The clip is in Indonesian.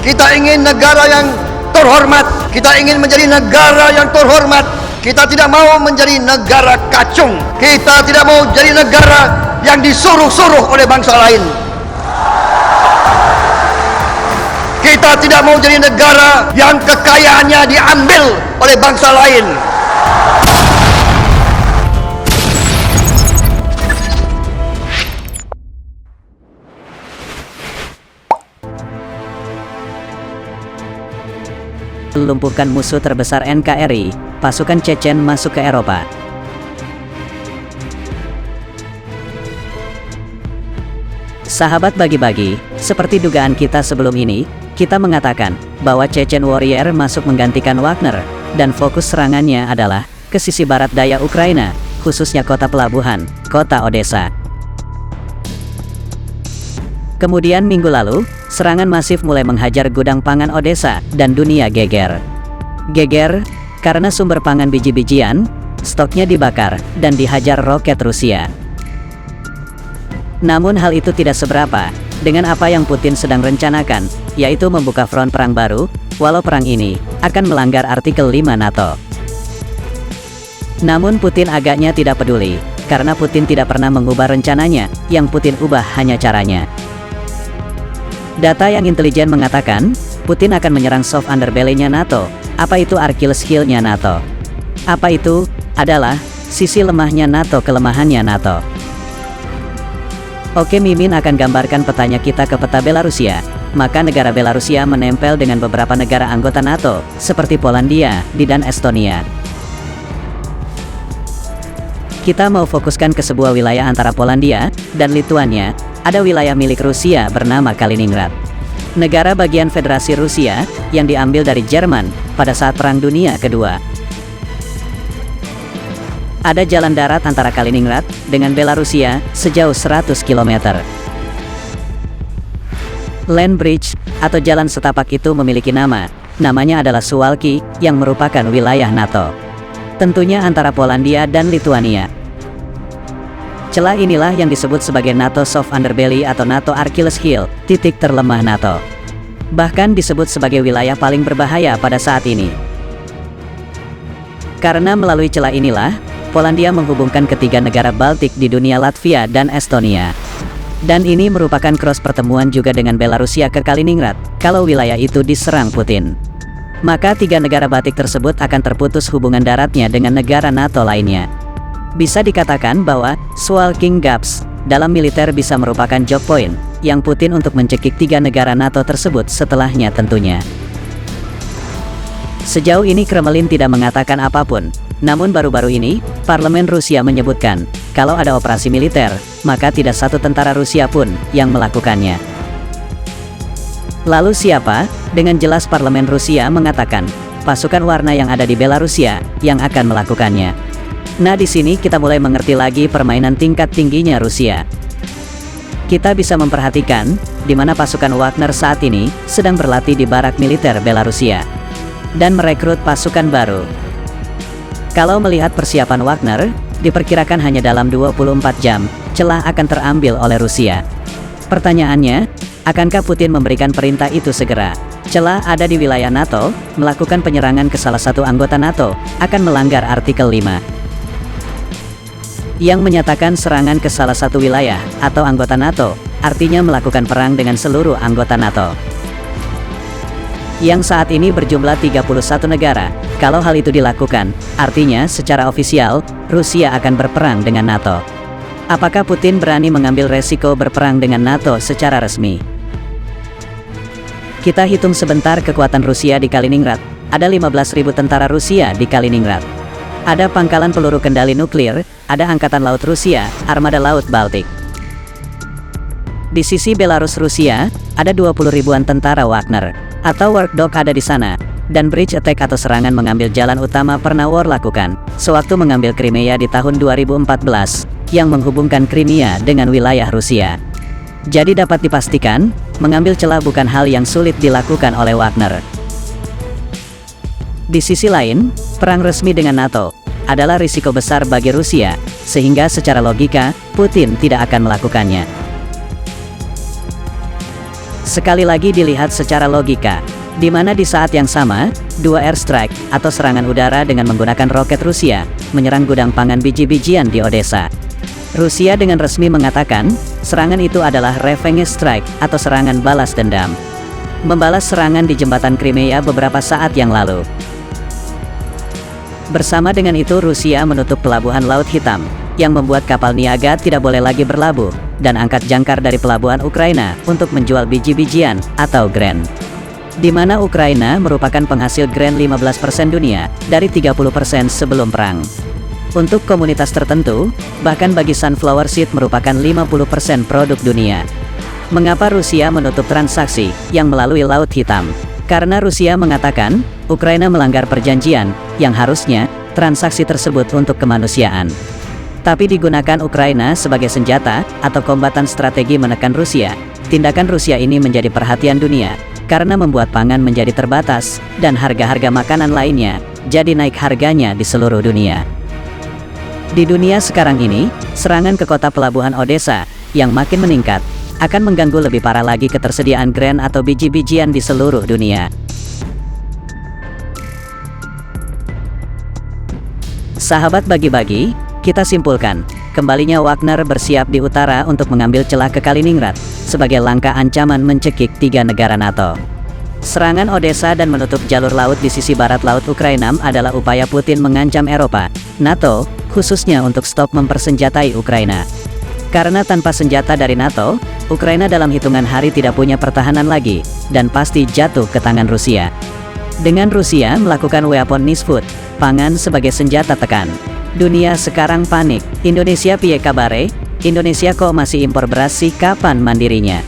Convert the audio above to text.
Kita ingin negara yang terhormat. Kita ingin menjadi negara yang terhormat. Kita tidak mau menjadi negara kacung. Kita tidak mau jadi negara yang disuruh-suruh oleh bangsa lain. Kita tidak mau jadi negara yang kekayaannya diambil oleh bangsa lain. Lumpuhkan musuh terbesar NKRI, pasukan Chechen masuk ke Eropa. Sahabat bagi-bagi, seperti dugaan kita sebelum ini, kita mengatakan bahwa Chechen Warrior masuk menggantikan Wagner, dan fokus serangannya adalah ke sisi barat daya Ukraina, khususnya kota pelabuhan, kota Odessa. Kemudian minggu lalu, serangan masif mulai menghajar gudang pangan Odessa, dan dunia geger. Geger, karena sumber pangan biji-bijian, stoknya dibakar, dan dihajar roket Rusia. Namun hal itu tidak seberapa, dengan apa yang Putin sedang rencanakan, yaitu membuka front perang baru, walau perang ini akan melanggar artikel 5 NATO. Namun Putin agaknya tidak peduli, karena Putin tidak pernah mengubah rencananya, yang Putin ubah hanya caranya. Data yang intelijen mengatakan, Putin akan menyerang soft underbelly-nya NATO. Apa itu Achilles heel-nya NATO? Apa itu? Adalah sisi lemahnya NATO, kelemahannya NATO. Oke, Mimin akan gambarkan petanya kita ke peta Belarusia. Maka negara Belarusia menempel dengan beberapa negara anggota NATO, seperti Polandia, dan Estonia. Kita mau fokuskan ke sebuah wilayah antara Polandia dan Lituania. Ada wilayah milik Rusia bernama Kaliningrad. Negara bagian Federasi Rusia yang diambil dari Jerman pada saat Perang Dunia Kedua. Ada jalan darat antara Kaliningrad dengan Belarusia sejauh 100 km. Land Bridge atau jalan setapak itu memiliki nama. Namanya adalah Suwalki yang merupakan wilayah NATO. Tentunya antara Polandia dan Lituania. Celah inilah yang disebut sebagai NATO Soft Underbelly atau NATO Achilles Heel, titik terlemah NATO. Bahkan disebut sebagai wilayah paling berbahaya pada saat ini. Karena melalui celah inilah, Polandia menghubungkan ketiga negara Baltik di dunia, Latvia dan Estonia. Dan ini merupakan cross pertemuan juga dengan Belarusia ke Kaliningrad, kalau wilayah itu diserang Putin. Maka tiga negara Baltik tersebut akan terputus hubungan daratnya dengan negara NATO lainnya. Bisa dikatakan bahwa Suwalki Gaps dalam militer bisa merupakan job point yang Putin untuk mencekik tiga negara NATO tersebut setelahnya tentunya. Sejauh ini Kremlin tidak mengatakan apapun, namun baru-baru ini, Parlemen Rusia menyebutkan, kalau ada operasi militer, maka tidak satu tentara Rusia pun yang melakukannya. Lalu siapa? Dengan jelas Parlemen Rusia mengatakan, pasukan warna yang ada di Belarusia yang akan melakukannya. Nah, di sini kita mulai mengerti lagi permainan tingkat tingginya Rusia. Kita bisa memperhatikan di mana pasukan Wagner saat ini sedang berlatih di barak militer Belarusia dan merekrut pasukan baru. Kalau melihat persiapan Wagner, diperkirakan hanya dalam 24 jam, celah akan terambil oleh Rusia. Pertanyaannya, akankah Putin memberikan perintah itu segera? Celah ada di wilayah NATO, melakukan penyerangan ke salah satu anggota NATO, akan melanggar artikel 5. Yang menyatakan serangan ke salah satu wilayah atau anggota NATO, artinya melakukan perang dengan seluruh anggota NATO. Yang saat ini berjumlah 31 negara. Kalau hal itu dilakukan, artinya secara ofisial, Rusia akan berperang dengan NATO. Apakah Putin berani mengambil resiko berperang dengan NATO secara resmi? Kita hitung sebentar kekuatan Rusia di Kaliningrad. Ada 15.000 tentara Rusia di Kaliningrad. Ada pangkalan peluru kendali nuklir, ada Angkatan Laut Rusia, Armada Laut Baltik. Di sisi Belarus Rusia, ada 20 ribuan tentara Wagner, atau Work Dog ada di sana, dan bridge attack atau serangan mengambil jalan utama pernah War lakukan, sewaktu mengambil Crimea di tahun 2014, yang menghubungkan Crimea dengan wilayah Rusia. Jadi dapat dipastikan, mengambil celah bukan hal yang sulit dilakukan oleh Wagner. Di sisi lain, perang resmi dengan NATO adalah risiko besar bagi Rusia, sehingga secara logika, Putin tidak akan melakukannya. Sekali lagi dilihat secara logika, di mana di saat yang sama, dua airstrike atau serangan udara dengan menggunakan roket Rusia menyerang gudang pangan biji-bijian di Odessa. Rusia dengan resmi mengatakan, serangan itu adalah revenge strike atau serangan balas dendam. Membalas serangan di jembatan Crimea beberapa saat yang lalu. Bersama dengan itu Rusia menutup pelabuhan Laut Hitam, yang membuat kapal niaga tidak boleh lagi berlabuh, dan angkat jangkar dari pelabuhan Ukraina untuk menjual biji-bijian atau grain. Di mana Ukraina merupakan penghasil grain 15% dunia, dari 30% sebelum perang. Untuk komunitas tertentu, bahkan bagi sunflower seed merupakan 50% produk dunia. Mengapa Rusia menutup transaksi yang melalui Laut Hitam? Karena Rusia mengatakan, Ukraina melanggar perjanjian, yang harusnya, transaksi tersebut untuk kemanusiaan. Tapi digunakan Ukraina sebagai senjata, atau kombatan strategi menekan Rusia. Tindakan Rusia ini menjadi perhatian dunia, karena membuat pangan menjadi terbatas, dan harga-harga makanan lainnya, jadi naik harganya di seluruh dunia. Di dunia sekarang ini, serangan ke kota pelabuhan Odessa, yang makin meningkat, akan mengganggu lebih parah lagi ketersediaan grain atau biji-bijian di seluruh dunia. Sahabat bagi-bagi, kita simpulkan, kembalinya Wagner bersiap di utara untuk mengambil celah ke Kaliningrad, sebagai langkah ancaman mencekik 3 negara NATO. Serangan Odessa dan menutup jalur laut di sisi barat laut Ukraina adalah upaya Putin mengancam Eropa, NATO, khususnya untuk stop mempersenjatai Ukraina. Karena tanpa senjata dari NATO, Ukraina dalam hitungan hari tidak punya pertahanan lagi, dan pasti jatuh ke tangan Rusia. Dengan Rusia melakukan weapon nisfut, pangan sebagai senjata tekan. Dunia sekarang panik. Indonesia piye kabare? Indonesia kok masih impor beras sih, kapan mandirinya?